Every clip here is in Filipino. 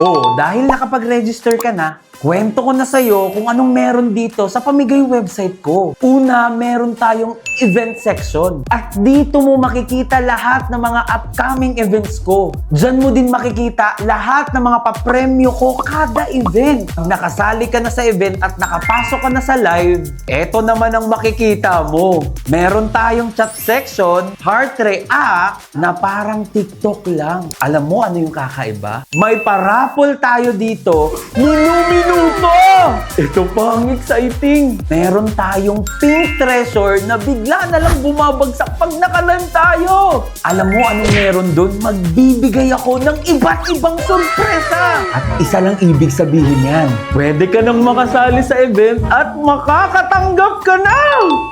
Oh, dahil nakapag-register ka na, kwento ko na sa'yo kung anong meron dito sa Pamigay website ko. Una, meron tayong event section. At dito mo makikita lahat ng mga upcoming events ko. Diyan mo din makikita lahat ng mga papremyo ko kada event. Pag nakasali ka na sa event at nakapasok ka na sa live, eto naman ang makikita mo. Meron tayong chat section, heart react, na parang TikTok lang. Alam mo ano yung kakaiba? May parapol tayo dito, minuto! Ito pa ang exciting. Meron tayong pink treasure na bigla na lang bumabagsak pag nakalan tayo. Alam mo anong meron doon? Magbibigay ako ng iba't ibang sorpresa. At isa lang ibig sabihin yan. Pwede ka nang makasali sa event at makakatanggap ka na.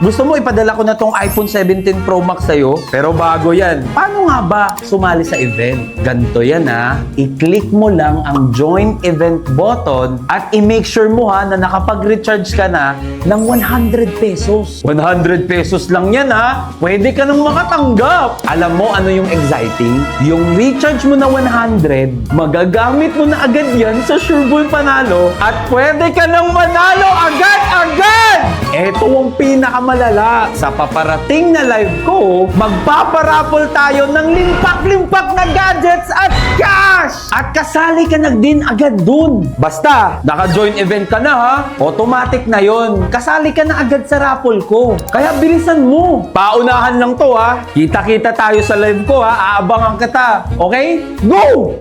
Gusto mo ipadala ko na tong iPhone 17 Pro Max sa'yo? Pero bago yan, paano nga ba sumali sa event? Ganto yan ha. I-click mo lang ang join event button at i-make sure mo ha na nakapag-recharge ka na ng 100 pesos. 100 pesos lang yan ha. Pwede ka nang makatanggap. Alam mo ano yung exciting? Yung recharge mo na 100, magagamit mo na agad yan sa Sureball Panalo at pwede ka nang manalo agad-agad! Ito ang pinakamalala. Sa paparating na live ko, magpaparapol tayo ng limpak-limpak na gadgets at cash! At kasali ka na din agad dun. Basta, naka-join event ka na ha, automatic na yon. Kasali ka na agad sa raffle ko. Kaya bilisan mo. Paunahan lang to ha. Kita-kita tayo sa live ko ha, aabangan kita. Okay? Go!